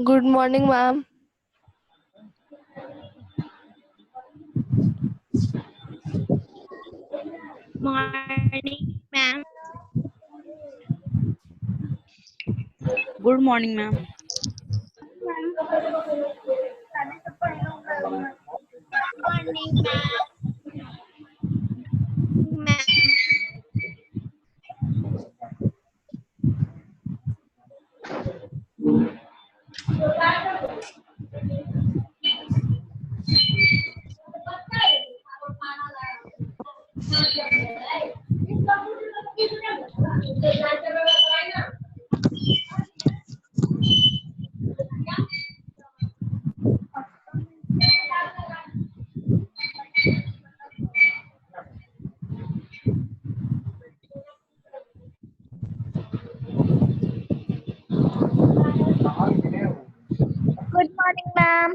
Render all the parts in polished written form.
Good morning, ma'am. Morning, ma'am. Good morning, ma'am. Morning, ma'am. Good morning, ma'am.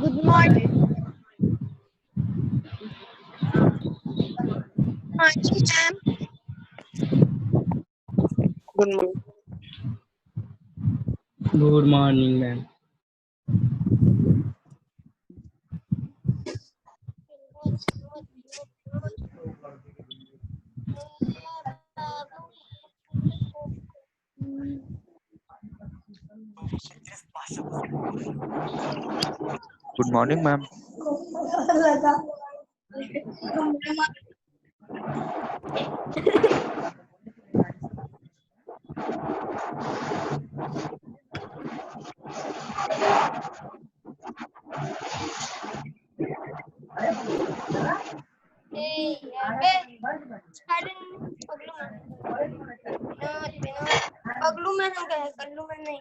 Good morning. Morning, ma'am. Good morning. Good morning, ma'am. Good morning, ma'am. पगलू में हम गए कल्लू में नहीं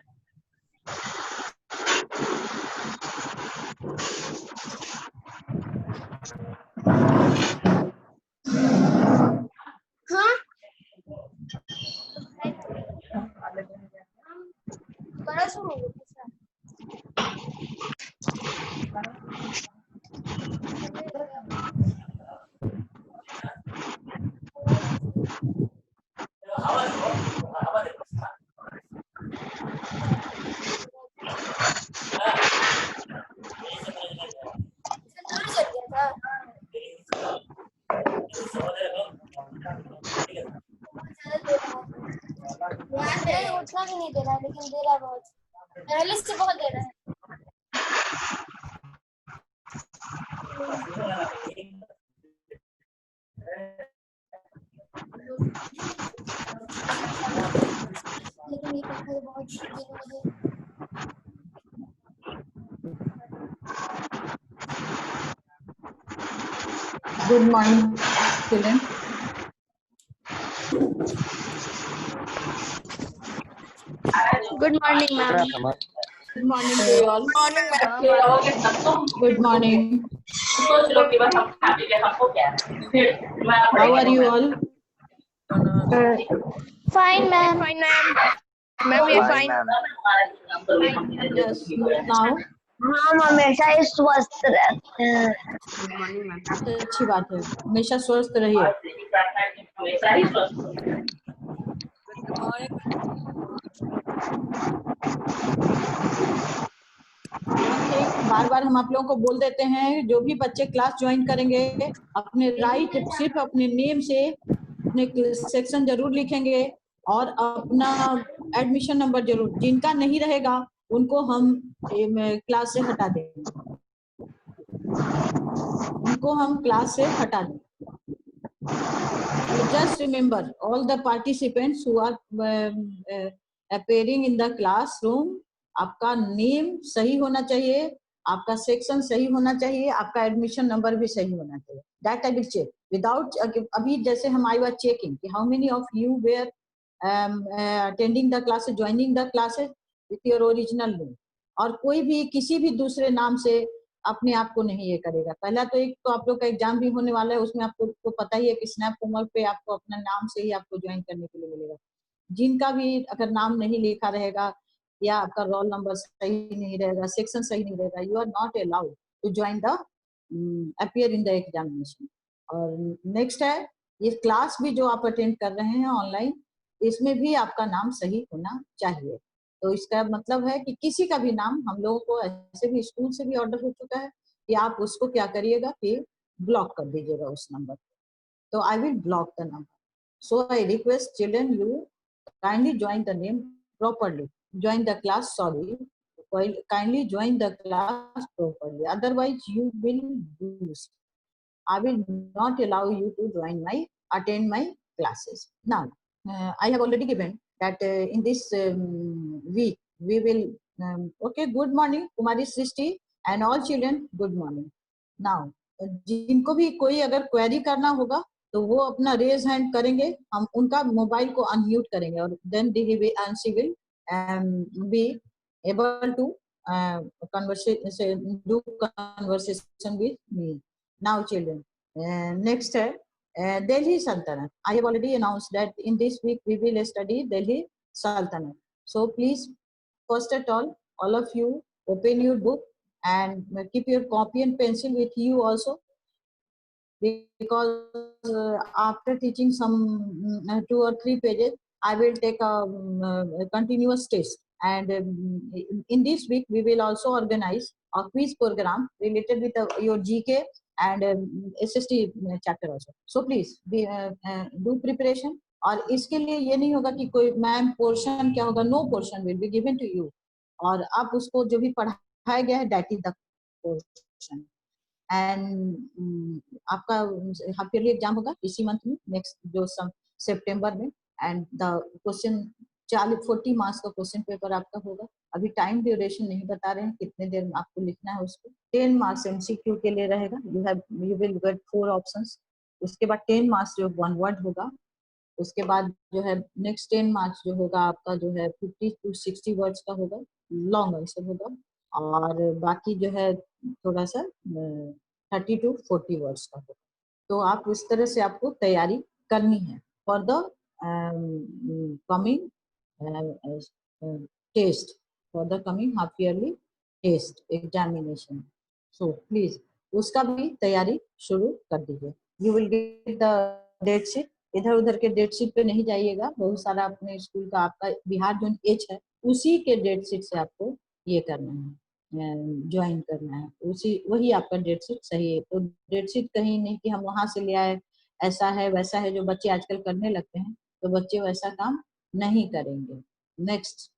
हाँ बड़ा शुरू हो गया नहीं उतना भी नहीं दे रहा है लेकिन दे रहा है बहुत पहले से बहुत दे रहा है लेकिन ये पत्थर बहुत मुझे Good morning, children. Good morning, ma'am. Good morning to you all. Good morning. How are you all? Fine, ma'am. Fine, ma'am. Ma'am, we are fine. Yes. Now, हम हमेशा ही स्वस्थ रहते हैं। अच्छी बात है, हमेशा स्वस्थ रहिए। बार बार हम आप लोगों को बोल देते हैं, जो भी बच्चे क्लास ज्वाइन करेंगे अपने राइट सिर्फ अपने नेम से अपने सेक्शन जरूर लिखेंगे और अपना एडमिशन नंबर जरूर, जिनका नहीं रहेगा उनको हम क्लास से हटा देंगे, उनको हम क्लास से हटा देंगे। Just remember, all the participants who are appearing in the classroom, आपका नेम सही होना चाहिए, आपका सेक्शन सही होना चाहिए, आपका एडमिशन नंबर भी सही होना चाहिए। That I will check. Without अभी जैसे हम I was checking कि how many of you were attending the classes, joining the classes with your original name, और कोई भी किसी भी दूसरे नाम से अपने आप को नहीं ये करेगा। पहला तो एक तो आप लोग का एग्जाम भी होने वाला है, उसमें आपको तो पता ही है कि स्नैप कोमल पे आपको अपना नाम से ही आपको ज्वाइन करने के लिए मिलेगा। जिनका भी अगर नाम नहीं लिखा रहेगा या आपका रोल नंबर सही नहीं रहेगा, सेक्शन सही नहीं रहेगा, you are not allowed to join the appear in the examination. और नेक्स्ट है ये क्लास भी जो आप अटेंड कर रहे हैं ऑनलाइन, इसमें भी आपका नाम सही होना चाहिए। तो इसका मतलब है कि किसी का भी नाम, हम लोगों को ऐसे भी स्कूल से भी ऑर्डर हो चुका है कि आप उसको क्या करिएगा कि ब्लॉक कर दीजिएगा उस नंबर को। तो I will block the number. So I request children, you kindly join the name properly. Join the class, sorry. Kindly join the class properly. Otherwise, you will lose. I will not allow you to attend my classes. Now, I have already given that in this week, we will, okay, good morning, Kumari Srishti and all children, good morning. Now, जिनको भी कोई अगर query करना होगा तो वो अपना raise hand करेंगे, हम उनका मोबाइल को अनम्यूट करेंगे और then she will be able to do conversation with me. Now children, next Delhi Sultanate. I have already announced that in this week we will study Delhi Sultanate. So please, first at all of you open your book and keep your copy and pencil with you also, because after teaching some 2 or 3 pages, I will take a continuous test. And in this week, we will also organize a quiz program related with your GK and SST chapter also. So please do preparation. और इसके लिए ये नहीं होगा कि कोई ma'am portion क्या होगा, no portion will be given to you, और आप उसको जो भी पढ़ाया गया है that is the portion. And आपका हाफ ईयरली एग्जाम होगा इसी मंथ में, नेक्स्ट जो सितंबर में, एंड द क्वेश्चन 40 मार्क्स का क्वेश्चन पेपर आपका होगा. अभी टाइम ड्यूरेशन नहीं बता रहे हैं कितने देर में आपको लिखना है उसको. 10 मार्क्स एमसीक्यू के लिए रहेगा. You will gate 4 options. उसके बाद 10 मार्क्स जो 1 वर्ड होगा. उसके बाद जो है नेक्स्ट 10 मार्क्स जो होगा आपका जो है 50 to 60 वर्ड्स का होगा, लॉन्ग आंसर होगा. और बाकी जो है थोड़ा सा 30 to 40 वर्ड्स का होगा. तो आप इस तरह से आपको तैयारी करनी है for the coming test, for the coming half yearly test examination. So please उसका भी तैयारी शुरू कर दीजिए. You will get the date sheet. इधर उधर के डेट शीट पे नहीं जाइएगा. बहुत सारा अपने स्कूल का आपका बिहार जो एच है उसी के डेट शीट से आपको ये करना है, ज्वाइन करना है. उसी वही आपका डेट शीट सही है. तो डेट शीट कहीं नहीं कि हम वहां से ले आए, ऐसा है वैसा है जो बच्चे आजकल करने लगते हैं, तो बच्चे वैसा काम नहीं करेंगे. Next,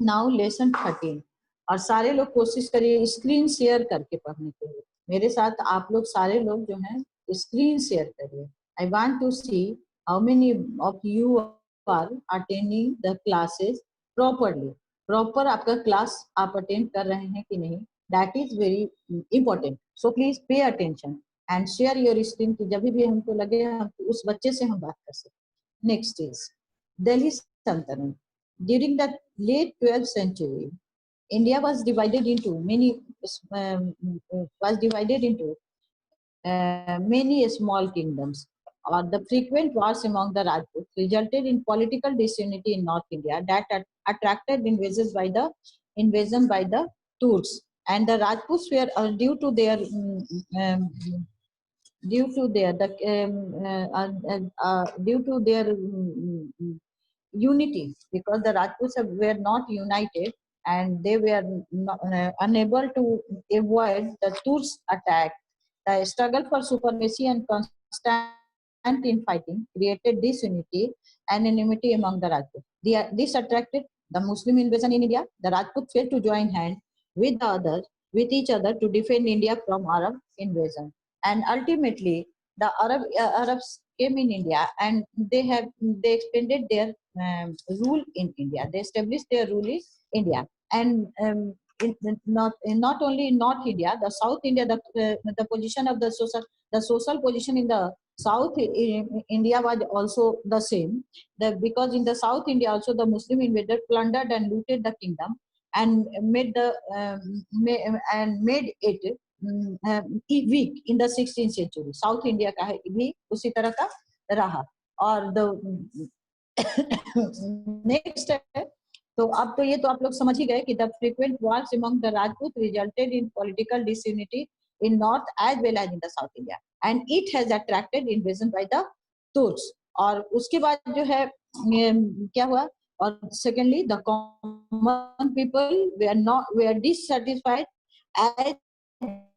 now lesson 13. और सारे लोग कोशिश करिए स्क्रीन शेयर करके पढ़ने के लिए. मेरे साथ आप लोग सारे लोग जो हैं स्क्रीन शेयर करिए. I want to see how many of you are attending the classes properly. Proper आपका क्लास आप अटेंड कर रहे हैं कि नहीं, that is very important. So please pay attention and share your screen कि जब भी हमको लगे हम उस बच्चे से हम बात कर सकें. Next is Delhi Sultanate. During the late 12th century, India was divided into many small kingdoms. Or the frequent wars among the Rajputs resulted in political disunity in North India that attracted invasion by the Turks. And the Rajputs were due to their unity, because the Rajputs were not united and they were unable to avoid the Turks' attack. The struggle for supremacy and constant infighting created disunity and enmity among the Rajputs. This attracted the Muslim invasion in India. The Rajputs failed to join hands with each other to defend India from Arab invasion. And ultimately, the Arabs came in India and they expanded their rule in India. They established their rule in India. And not only in North India, the South India, the position of the social position in the South India was also the same. Because in the South India also the Muslim invader plundered and looted the kingdom and made it weak in the 16th century. South India का भी उसी तरह का रहा. और the next है, तो अब तो ये तो आप लोग समझ ही गए कि the frequent wars among the Rajputs resulted in political disunity in North as well as in the South India, and it has attracted invasion by the Turks. और उसके बाद जो है क्या हुआ? और secondly, the common people were dissatisfied as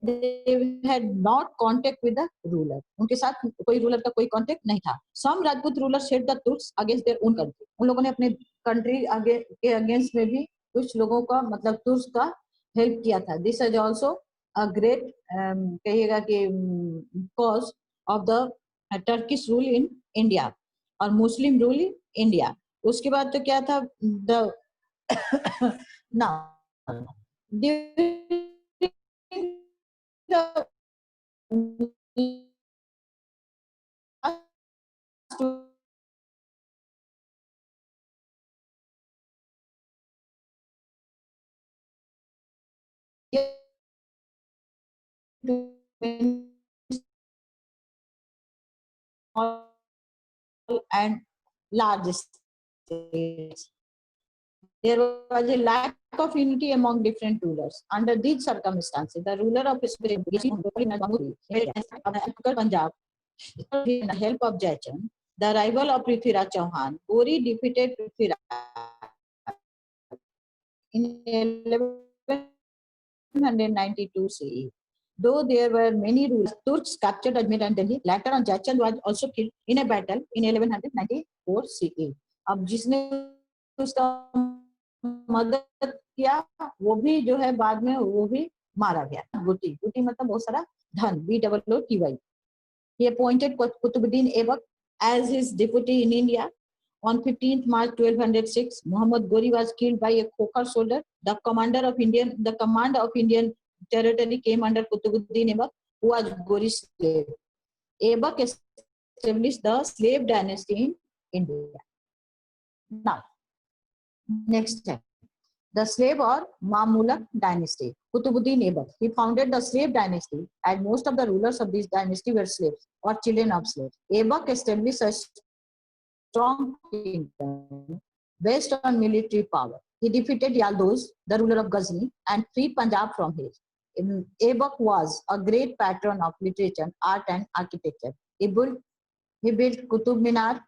they had not contact with the ruler. उनके साथ कोई रूलर का कोई कांटेक्ट नहीं था. Some Rajput rulers set the Turks against their own country. उन लोगों ने अपने कंट्री के अगेंस्ट में भी कुछ लोगों का मतलब तुर्क का हेल्प किया था. This is also a great कहिएगा कि cause of the Turkish rule in India और मुस्लिम रूल इन इंडिया. उसके बाद तो क्या था? The now and large states. There was a lack of unity among different rulers. Under these circumstances, the ruler of Punjab, with the help of Jaichand, the rival of Prithviraj Chauhan, Gori defeated Prithviraj in 1192 CE. Though there were many rulers, Turks captured Ajmer and Delhi. Later on, Jaichand was also killed in a battle in 1194 CE. अब जिसने उसका मदद किया वो भी जो है बाद में वो भी मारा गया. गुटी गुटी मतलब बहुत सारा धन. BOOTY. He appointed Qutbuddin Aibak as his deputy in India. On 15th March 1206, Muhammad Ghori was killed by a Khokhar soldier. The command of Indian territory came under Qutbuddin Aibak, who was Ghori's slave. Aibak established the slave dynasty in India. Now, next step. The slave or Mamluk dynasty. Qutbuddin Aibak. He founded the slave dynasty, and most of the rulers of this dynasty were slaves or children of slaves. Aibak established a strong kingdom based on military power. He defeated Yaldoz, the ruler of Ghazni, and freed Punjab from his. Aibak was a great patron of literature, art, and architecture. He built Qutub Minar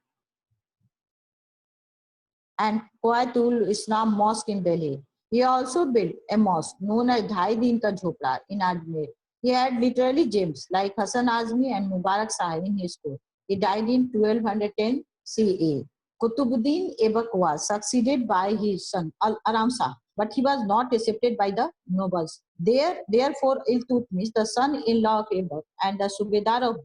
and Quayatul Islam Mosque in Delhi. He also built a mosque known as Dhai Din Ka Jhopla in Ajmer. He had literary gems like Hasan Azmi and Mubarak Sahib in his court. He died in 1210 CE. Qutbuddin Aibak was succeeded by his son Aram Shah, but he was not accepted by the nobles. Therefore, Iltutmish, the son-in-law of Aibak and the Subedar of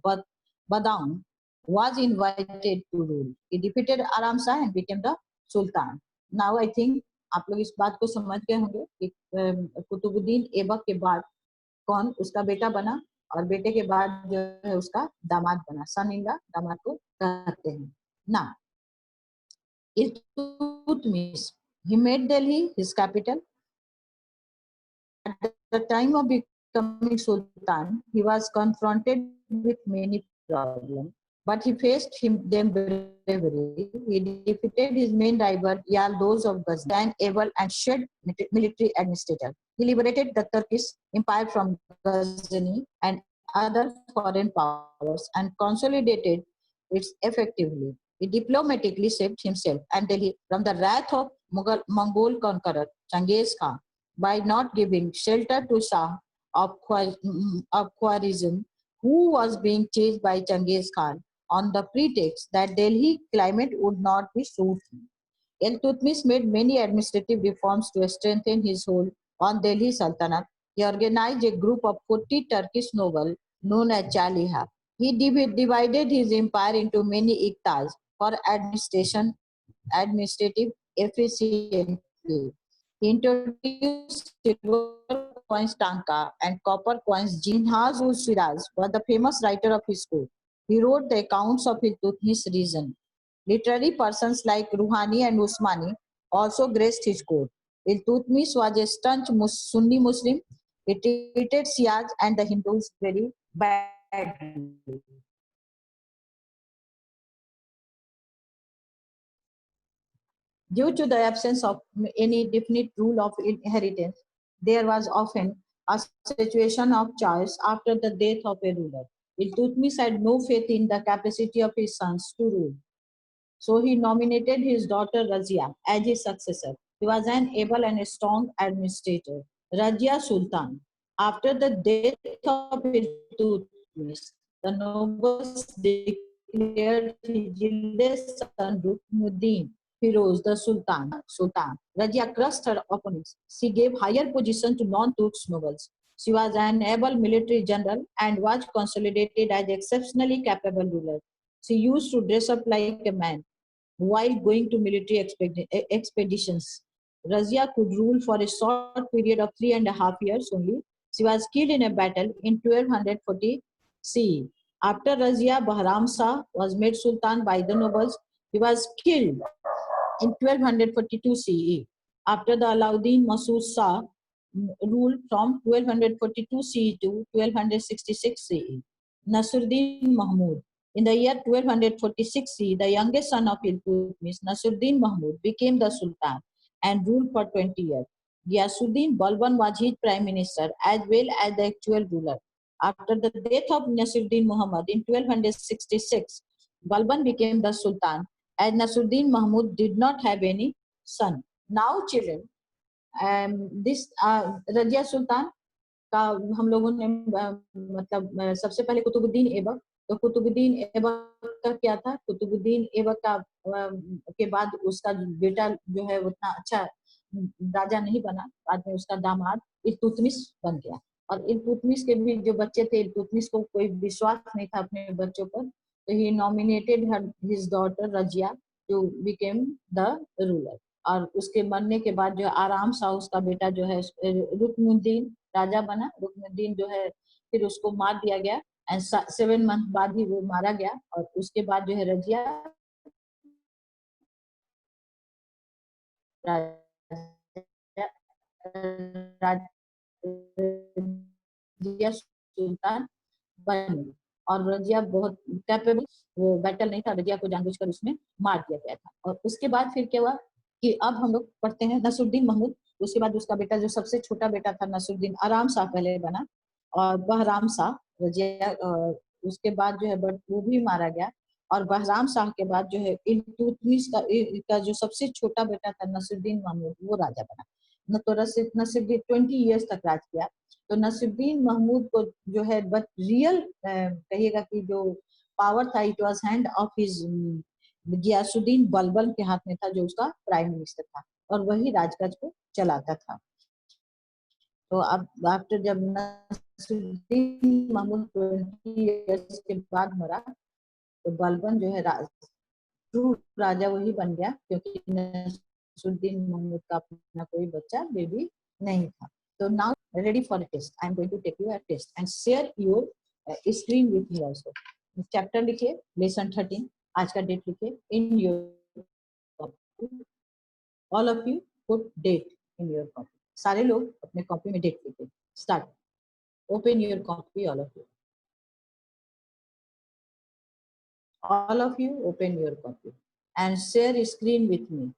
Badaun, was invited to rule. He defeated Aram Shah and became the Sultan. Now I think आप लोग इस बात को समझ गए होंगे कि कुतुबुद्दीन ऐबक के बाद कौन उसका बेटा बना और बेटे के बाद जो है उसका दामाद बना. सन इन लॉ दामाद को कहते हैं. Now, Iltutmish, he made Delhi his capital. At the time of becoming Sultan, he was confronted with many problems, but he faced them bravery. He defeated his main rival, Yaldoz of Ghazni, an able and shrewd military administrator. He liberated the Turkish Empire from Ghazni and other foreign powers and consolidated it effectively. He diplomatically saved himself and Delhi from the wrath of Mongol conqueror Genghis Khan by not giving shelter to Shah of Khwarizm, who was being chased by Genghis Khan on the pretext that Delhi climate would not be suit him. Iltutmish made many administrative reforms to strengthen his hold on Delhi Sultanate. He organized a group of 40 Turkish nobles known as Chaliha. He divided his empire into many iktas for administrative efficiency. He introduced silver coins Tanka and copper coins Jinhaz-ul-Shiraz was the famous writer of his court. He wrote the accounts of Iltutmish's reign. Literary persons like Ruhani and Usmani also graced his court. Iltutmish was a staunch Sunni Muslim. He treated Shias and the Hindus very badly. Due to the absence of any definite rule of inheritance, there was often a situation of choice after the death of a ruler. Iltutmish had no faith in the capacity of his sons to rule. So he nominated his daughter Razia as his successor. He was an able and a strong administrator. Razia Sultan. After the death of Iltutmish, the nobles declared his eldest son Ruknuddin Firoz the Sultan. Razia crushed her opponents. She gave higher position to non-Turks nobles. She was an able military general and was consolidated as exceptionally capable ruler. She used to dress up like a man while going to military expeditions. Razia could rule for a short period of 3.5 years only. She was killed in a battle in 1240 CE. After Razia, Bahram Shah was made Sultan by the nobles. He was killed in 1242 CE. After the Alauddin Masood Shah ruled from 1242 CE to 1266 CE. Nasruddin Mahmud. In the year 1246 CE, the youngest son of Iltutmish, Nasruddin Mahmud, became the Sultan and ruled for 20 years. Ghiyasuddin Balban was his prime minister as well as the actual ruler. After the death of Nasruddin Muhammad in 1266, Balban became the Sultan as Nasruddin Mahmud did not have any son. Now children, this Razia Sultan का हम लोगों ने मतलब सबसे पहले कुतुबुद्दीन ऐबक, तो कुतुबुद्दीन ऐबक का क्या था, कुतुबुद्दीन ऐबक का के बाद उसका बेटा जो है उतना अच्छा राजा नहीं बना, बाद में उसका दामाद इल्तुतमिश बन गया। और इल्तुतमिश के भी जो बच्चे थे, इल्तुतमिश को कोई विश्वास नहीं था अपने बच्चों पर, तो he nominated his daughter Razia to became the ruler. और उसके मरने के बाद जो आराम सा उसका बेटा जो है रुकनुद्दीन राजा बना। रुकनुद्दीन जो है फिर उसको मार दिया गया एंड 7 मंथ बाद ही वो मारा गया। और उसके बाद जो है रजिया सुल्तान बनी। और रजिया बहुत कैपेबल, वो बैटल नहीं था, रजिया को जानबूझकर उसमें मार दिया गया था। और उसके बाद फिर क्या हुआ कि अब हम लोग पढ़ते हैं नसरुद्दीन महमूद। उसके बाद उसका बेटा जो सबसे छोटा बेटा था नसरुद्दीन आराम शाह पहले बना, और बहराम शाह रजिया उसके बाद जो है बट वो भी मारा गया। और बहराम शाह के बाद जो है इल्तुतमिश का जो सबसे छोटा बेटा था नसरुद्दीन महमूद, वो राजा बना। न तो नसरुद्दीन 20 ईयर्स तक राज किया। तो नसरुद्दीन महमूद को जो है बट रियल कहिएगा कि जो पावर था it was hand of his Ghiyasuddin Balban के हाथ में था, जो उसका प्राइम मिनिस्टर था, और वही राजकाज को चलाता था। तो अब आफ्टर जब नसरुद्दीन महमूद 20 इयर्स के बाद मरा, तो बलबन जो है ट्रू राजा वही बन गया, क्योंकि नसरुद्दीन महमूद का अपना कोई बच्चा बेबी नहीं था। तो now ready for a test. I am going to take you a test and share your screen with me also. Chapter लिखिए, लेसन 13, आज का डेट लिखिए in your copy. All of you put date in your copy. सारे लोग अपने copy में date लिखिए। Start. Open your copy, all of you. All of you open your copy and share screen with me.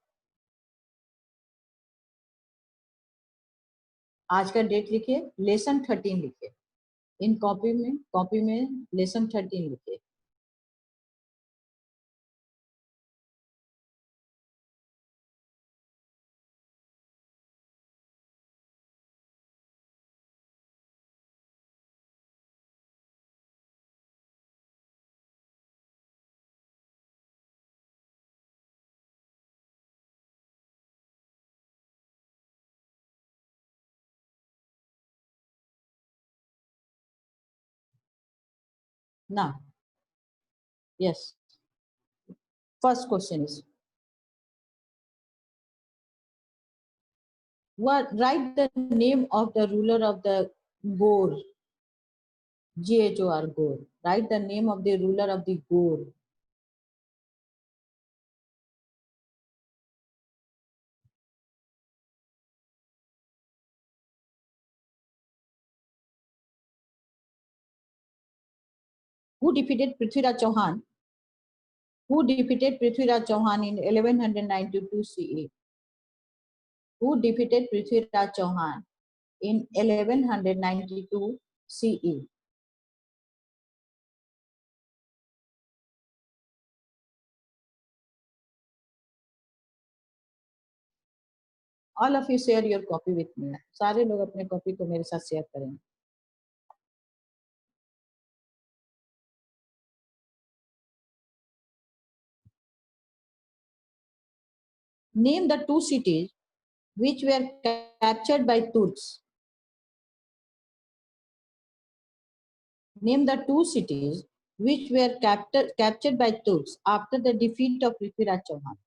आज का date लिखिए, lesson 13 लिखिए। इन copy में लेसन 13 लिखिए। Now, yes. First question is, write the name of the ruler of the Ghor. Ghor, Ghor. Write the name of the ruler of the Ghor. Who defeated Prithviraj Chauhan? Who defeated Prithviraj Chauhan in 1192 CE? Who defeated Prithviraj Chauhan in 1192 CE? All of you share your copy with me. सारे लोग अपने copy को मेरे साथ share करेंगे। Name the two cities which were captured by Turks. Name the two cities which were captured by Turks after the defeat of Prithviraj Chauhan.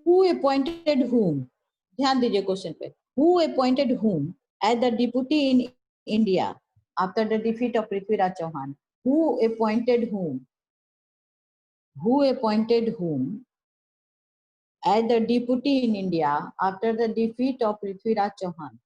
Who appointed whom? ध्यान दीजिए question पे। Who appointed whom as the deputy in India after the defeat of Prithviraj Chauhan? Who appointed whom? Who appointed whom as the deputy in India after the defeat of Prithviraj Chauhan?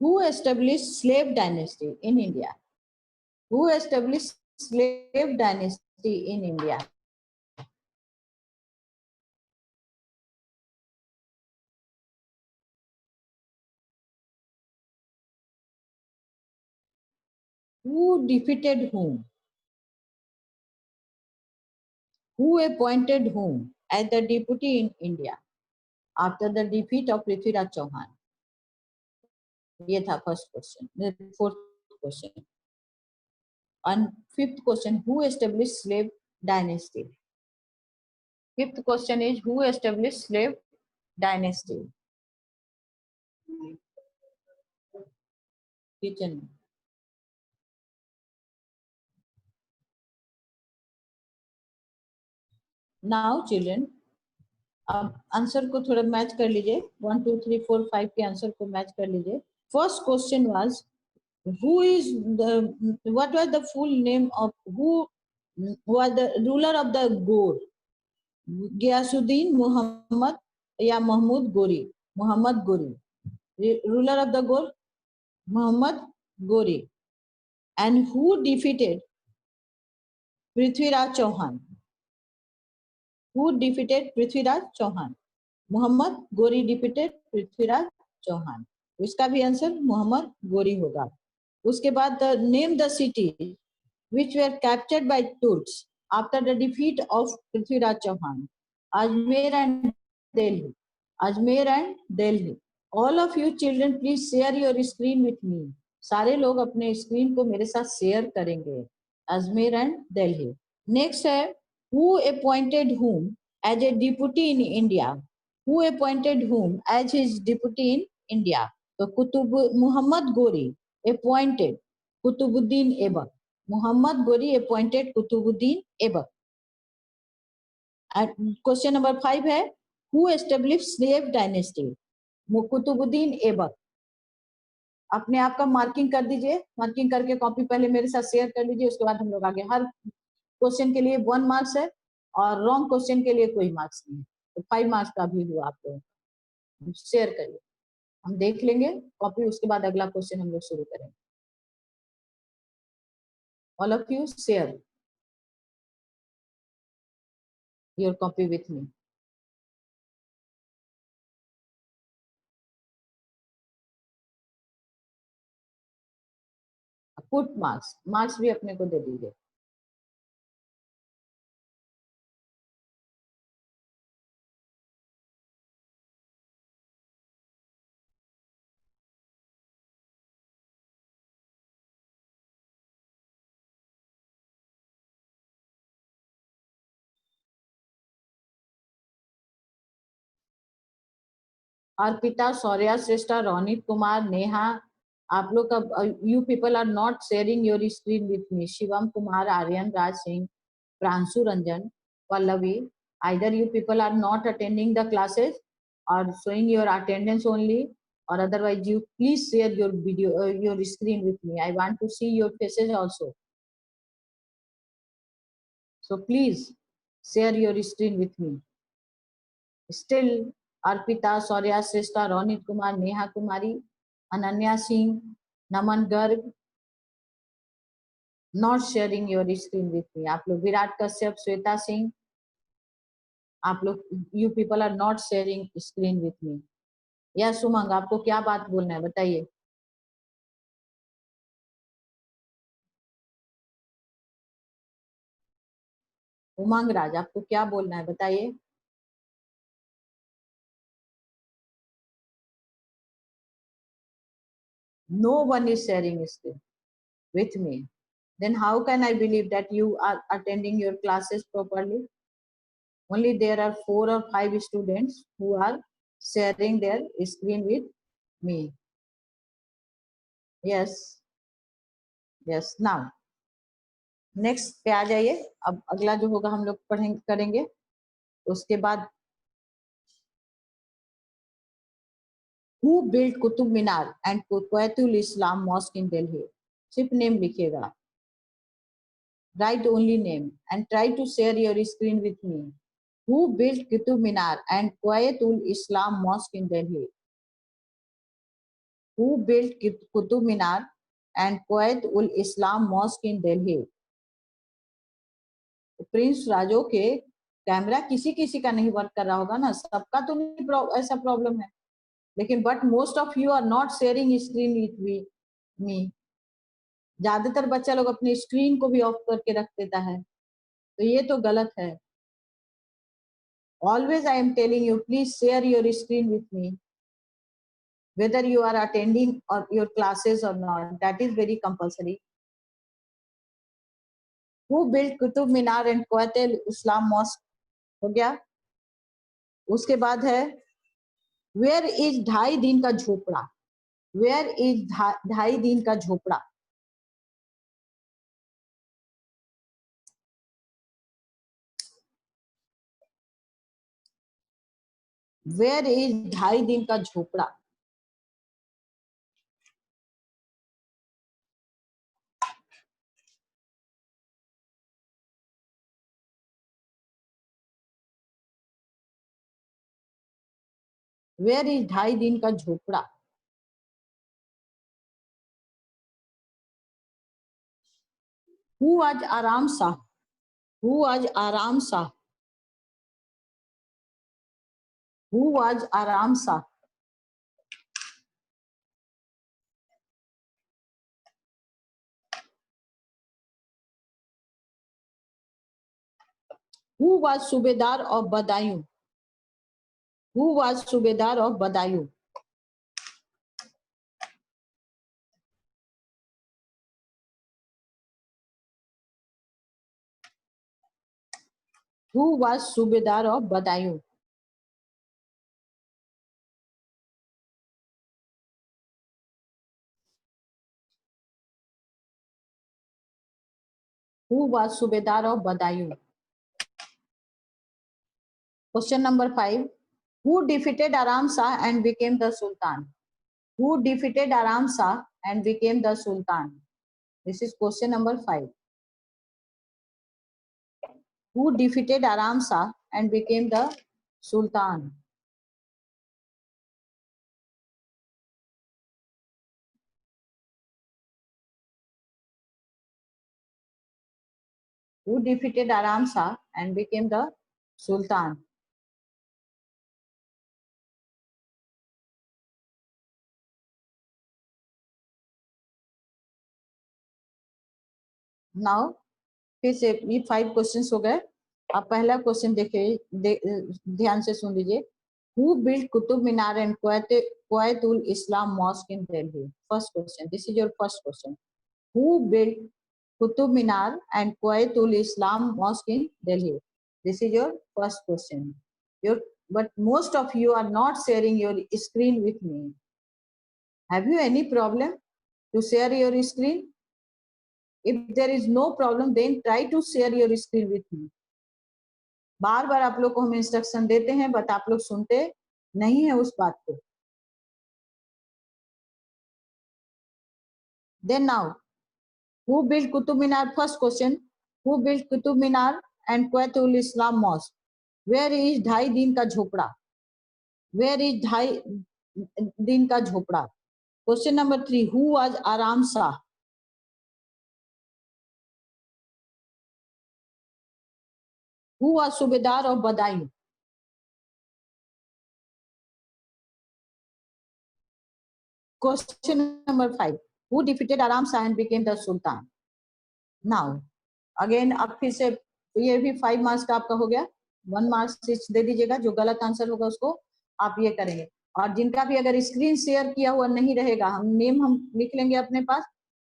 Who established slave dynasty in India? Who established slave dynasty in India? Who defeated whom? Who appointed whom as the deputy in India after the defeat of Prithviraj Chauhan? ये था first question. Fourth question and fifth question, who established slave dynasty? Fifth question is, who established slave dynasty? Kitchen. Now children, अब answer को थोड़ा match कर लीजिए। 1 2 3 4 5 के answer को match कर लीजिए। First question was, who is the, what was the full name of, who was the ruler of the Ghor? Ghiyasuddin Muhammad या महमूद गोरी? Mohammad Ghori, ruler of the Ghor, Muhammad Gori. And who defeated Prithviraj Chauhan? Who defeated Prithviraj Chauhan? Muhammad Gori defeated Prithviraj Chauhan. इसका भी answer Mohammad Ghori होगा। उसके बाद name the cities which were captured by Turks after the defeat of Prithviraj Chauhan. Ajmer and Delhi. Ajmer and Delhi. All of you children, please share your screen with me. सारे लोग अपने screen को मेरे साथ share करेंगे। Ajmer and Delhi. Next है, who appointed whom as a deputy in India? Who appointed whom as his deputy in India? तो Qutub Mohammad Ghori appointed Qutubuddin Aibak. Mohammad Ghori appointed Qutubuddin Aibak. Question number 5 है, who established slave dynasty? Qutubuddin Aibak. अपने आप का मार्किंग कर दीजिए। मार्किंग करके कॉपी पहले मेरे साथ शेयर कर लीजिए, उसके बाद हम लोग आगे। हर क्वेश्चन के लिए 1 मार्क्स है और रॉन्ग क्वेश्चन के लिए कोई मार्क्स नहीं है, तो 5 मार्क्स का भी हुआ आप लोग। शेयर करिए, हम देख लेंगे कॉपी, उसके बाद अगला क्वेश्चन हम लोग शुरू करेंगे। All of you share your copy with me. Put marks, marks भी अपने को दे दीजिए। अर्पिता, शौर्या श्रेष्ठा, रोनित कुमार, नेहा, आप लोग का, you people are not sharing your screen with me. Shivam Kumar, Aryan Raj Singh, Pranshu Ranjan, Pallavi, either you people are not attending the classes or showing your attendance only, or otherwise you please share your video, your screen with me. I want to see your faces also. So please share your screen with me. Still, Arpita, Saurya Shrestha, Ronit Kumar, Neha Kumari, Ananya Singh, Naman Garg, not sharing your screen with me. आप लोग विराट कश्यप, श्वेता सिंह, आप लोग you people are not sharing screen with me. Yes, सुमंग, आपको क्या बात बोलना है बताइए. उमंग राज, आपको क्या बोलना है बताइए. No one is sharing screen with me. Then how can I believe that you are attending your classes properly? Only there are 4 or 5 students who are sharing their screen with me. Yes. Yes. Now, next पे आ जाइए. अब अगला जो होगा हम लोग पढ़ेंगे करेंगे. उसके बाद who built Qutub Minar and Quwaitul Islam Mosque in Delhi? सिर्फ नेम लिखिएगा. Write only name and try to share your screen with me. Who built Qutub Minar and Quwaitul Islam Mosque in Delhi? Who built Qutub Minar and Quwaitul Islam Mosque in Delhi? Prince राजो के camera किसी किसी का नहीं work कर रहा होगा ना, सबका तो नहीं ऐसा प्रॉब्लम है, लेकिन but most of you are not sharing screen with me. ज्यादातर बच्चा लोग अपनी स्क्रीन को भी ऑफ करके रख देता है, तो ये तो गलत है. Always I am telling you, please share your screen with me, whether you are attending or your classes or not. That is very compulsory. Who built Qutub Minar and Quwaitul Islam Mosque? हो गया. उसके बाद है where is 2.5 दिन का झोपड़ा? Where is 2.5 दिन का झोपड़ा? Where is 2.5 दिन का झोपड़ा? Where is 2.5 दिन का झोपड़ा? Who was Aram Shah? Who was Aram Shah? Who was Aram Shah? Who was Subedar of Badaयूं? Who was Subedar of Badaयूं? Who was Subedar of Badaयूं? Who was Subedar of Badaयूं? Question number 5. Who defeated Aram Shah and became the Sultan? Who defeated Aram Shah and became the Sultan? This is question number 5. Who defeated Aram Shah and became the Sultan? Who defeated Aram Shah and became the Sultan? Now, फिर से ये 5 questions हो गए. आप पहला question देखिए, ध्यान से सुन लीजिए. Who built Qutub Minar and Quwaitul Islam Mosque in Delhi? First question. This is your first question. Who built Qutub Minar and Quwaitul Islam Mosque in Delhi? This is your first question. But most of you are not sharing your screen with me. Have you any problem to share your screen? If there is no problem, then try to share your screen with me. बार बार आप लोग को हम instruction देते हैं, but आप लोग सुनते नहीं है उस बात को. Then now, who built Qutub Minar? First question. Who built Qutub Minar and Quatul Islam Mosque. Where is ढाई दिन का झोपड़ा? Where is ढाई दिन का झोपड़ा? Question number 3. Who was Aram Shah? Who was Subedar of Badaयूं? Question number 5. Who defeated Aram Shah and became the Sultan? Now, again, अब फिर से ये भी 5 मार्क्स का आपका हो गया. 1 मार्क्स दे दीजिएगा. जो गलत आंसर होगा उसको आप ये करेंगे. और जिनका भी अगर स्क्रीन शेयर किया हुआ नहीं रहेगा, हम नेम हम लिख लेंगे अपने पास,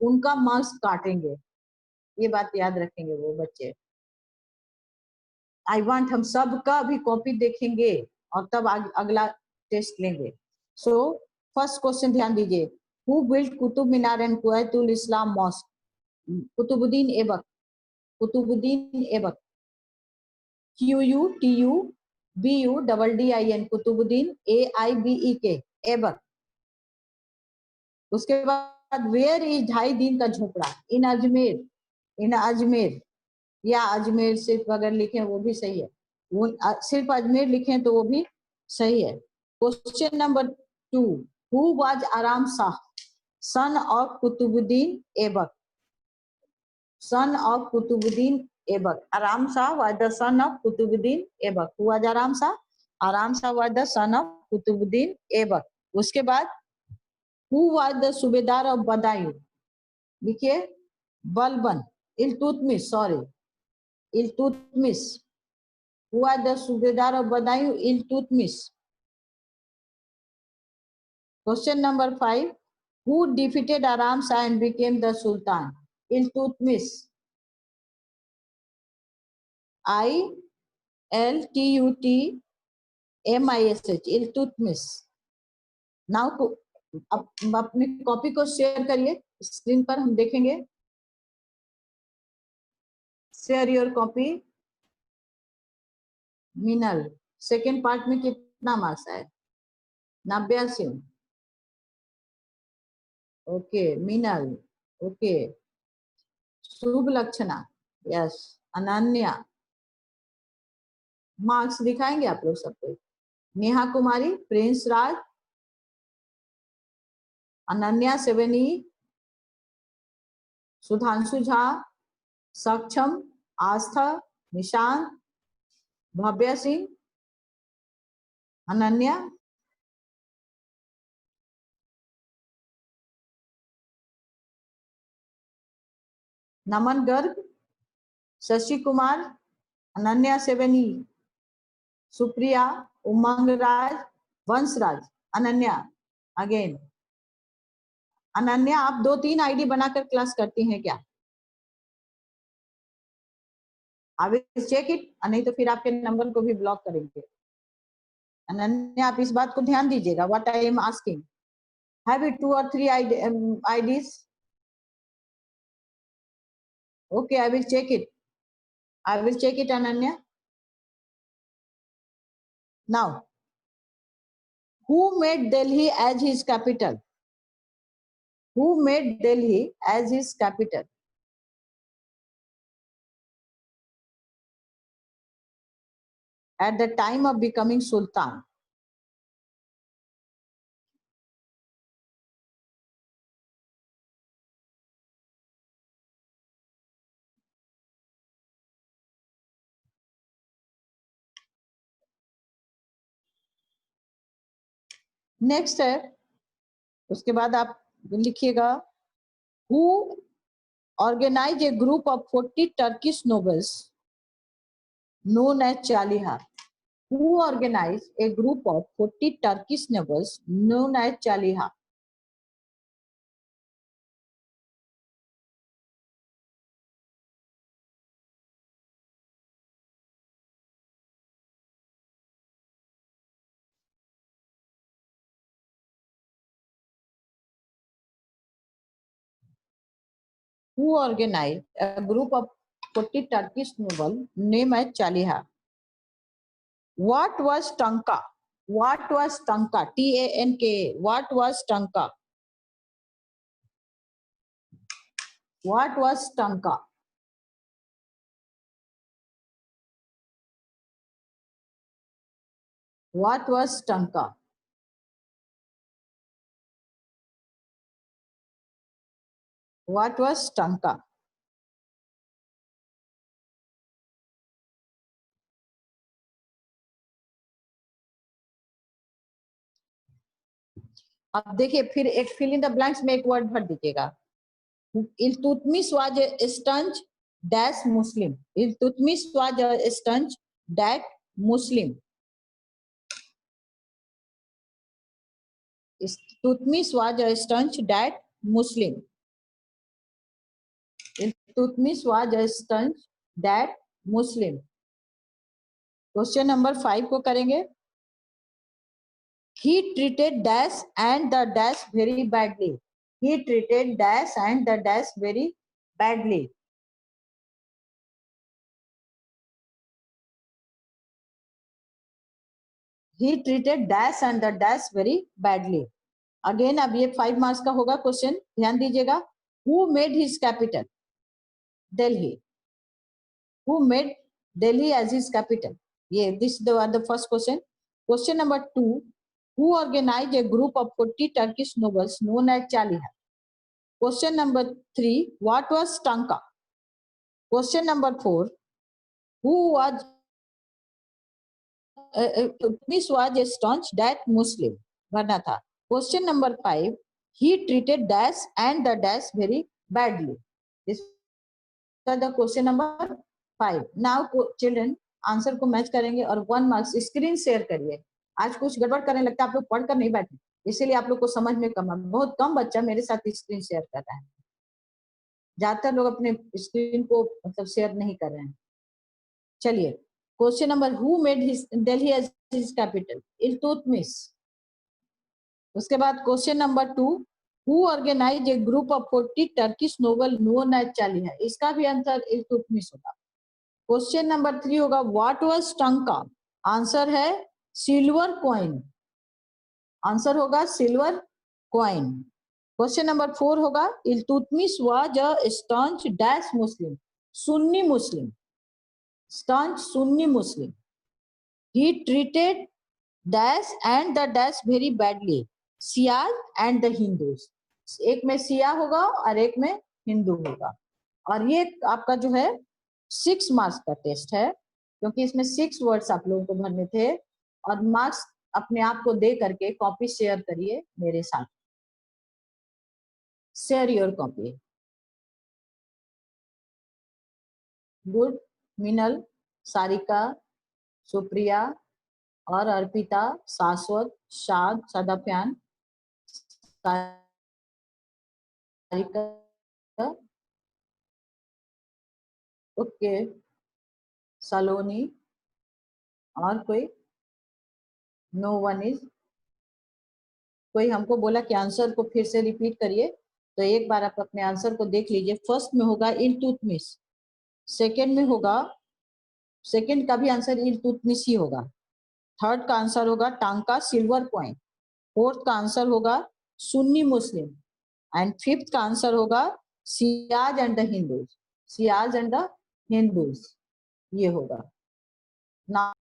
उनका मार्क्स काटेंगे. ये बात याद रखेंगे वो बच्चे. आई वांट हम सब का भी कॉपी देखेंगे और तब अगला टेस्ट लेंगे. सो फर्स्ट क्वेश्चन ध्यान दीजिए. Who built Qutub Minar and Quwwatul Islam mosque? Qutbuddin Aibak. Qutbuddin Aibak. QUTUBUDDIN. Qutbuddin AIBEK. Aibak. उसके बाद वेयर इज ढाई दिन का झोपड़ा? इन अजमेर. इन अजमेर या अजमेर सिर्फ अगर लिखें वो भी सही है. वो सिर्फ अजमेर लिखें तो वो भी सही है. Question number 2. Who was Aram Shah? Son of Qutubuddin Aibak. Son of Kutubuddin Aibak. Aram Shah was the son of Kutubuddin Aibak. Who was Aram Shah? Aram Shah was the son of Kutubuddin Aibak. उसके बाद who was the Subedar of Badaयूं? देखिए Balban. Iltutmish. Sorry, Iltutmish. Who was the Subedar of Badaयूं? Iltutmish. Question number 5. Who defeated Aram Shah and became the Sultan? Iltutmish. ILTUTMISH. Iltutmish. Now अब अपनी copy को share करिए. Screen पर हम देखेंगे. Share your copy. Meenal second part में कितना मार्क्स आए? 89. Okay Meenal. Okay. Shubh Lakshana. Yes. Ananya. Marks दिखाएंगे आप लोग सबको. Neha Kumari. Prince Raj. Ananya 7E. Sudhanshu Jha. Saksham. Aastha. Nishant. Bhavya Singh. Ananya. Naman Garg. Shashi Kumar. Ananya 7E. Supriya. Umang Raj. Vanshraj. Ananya again. Ananya आप 2-3 आईडी बनाकर क्लास करती हैं क्या? I will check it. नहीं तो फिर आपके नंबर को भी ब्लॉक करेंगे. अनन्या आप इस बात को ध्यान दीजिएगा. What I am asking. Have you 2 or 3 IDs? Okay, I will check it. I will check it, Ananya. Now, who made Delhi as his capital? Who made Delhi as his capital? At the time of becoming Sultan. Next है. उसके बाद आप लिखिएगा who organized a group of 40 Turkish nobles known as Chaliha. Who organized a group of 40 Turkish nobles known as Chaliha? Who organized a group of 40 Turkish nobles named as Chaliha? What was Tanka? What was Tanka? Tanka. What was Tanka? What was Tanka? What was Tanka? What was Tanka? अब देखिए फिर एक fill in the blanks में एक word भर दीजिएगा. Iltutmish was a staunch dash Muslim. Iltutmish was a staunch that Muslim. Iltutmish was a staunch that Muslim. Iltutmish was a staunch that Muslim. Question number 5 को करेंगे. He treated dash and the dash very badly. He treated dash and the dash very badly. He treated dash and the dash very badly. Again अब ये 5 marks का होगा question, ध्यान दीजिएगा. Who made his capital? Delhi. Who made Delhi as his capital? ये this the first question. Question number 2. Who organized a group of 40 Turkish nobles known as Chaliha? Question number 3. What was Tanka? Question number 4. Who was this was a staunch that Muslim? भरना था. Question number 5. He treated dash and the dash very badly. This is the question number 5. Now children answer को match करेंगे और 1 marks screen share करिए. आज कुछ गड़बड़ करने लगता है, आप लोग पढ़कर नहीं बैठे, इसीलिए आप लोग को समझ में कम. बहुत कम बच्चा मेरे साथ स्क्रीन शेयर कर रहा है, ज्यादातर लोग अपने स्क्रीन को मतलब शेयर नहीं कर रहे हैं. चलिए question number. Who made his Delhi as his capital? Iltutmish. उसके बाद question number 2. Who organize a group of 40 Turkish noble known as Chaliha? इसका भी आंसर इल्तुतमिश होगा. क्वेश्चन नंबर 3 होगा व्हाट वाज टंका? आंसर है सिल्वर कॉइन. आंसर होगा सिल्वर कॉइन. क्वेश्चन नंबर 4 होगा Iltutmish was a staunch dash Muslim? Sunni Muslim. Staunch Sunni Muslim. He treated dash and the dash very badly? Ciaz and the Hindus. एक में सिया होगा और एक में हिंदू होगा. और ये आपका जो है 6 मार्क्स का टेस्ट है, क्योंकि इसमें 6 वर्ड्स आप लोगों को भरने थे. और मार्क्स अपने आप को दे करके कॉपी शेयर करिए मेरे साथ. Share your copy. गुड. मिनल, सारिका, सुप्रिया और अर्पिता, शाश्वत, शाद, सदाफ्यान, सारिका, ओके, सलोनी और कोई? No one is. कोई हमको बोला कि आंसर को फिर से रिपीट करिए, तो एक बार आप अपने आंसर को देख लीजिए. फर्स्ट में होगा इल्तुतमिश. सेकंड में होगा, सेकंड का भी आंसर इल्तुतमिश ही होगा. थर्ड का आंसर होगा टांका सिल्वर कॉइन. फोर्थ का आंसर होगा सुन्नी मुस्लिम. एंड फिफ्थ का आंसर होगा Ciaz and the Hindus. Ciaz and the Hindus ये होगा.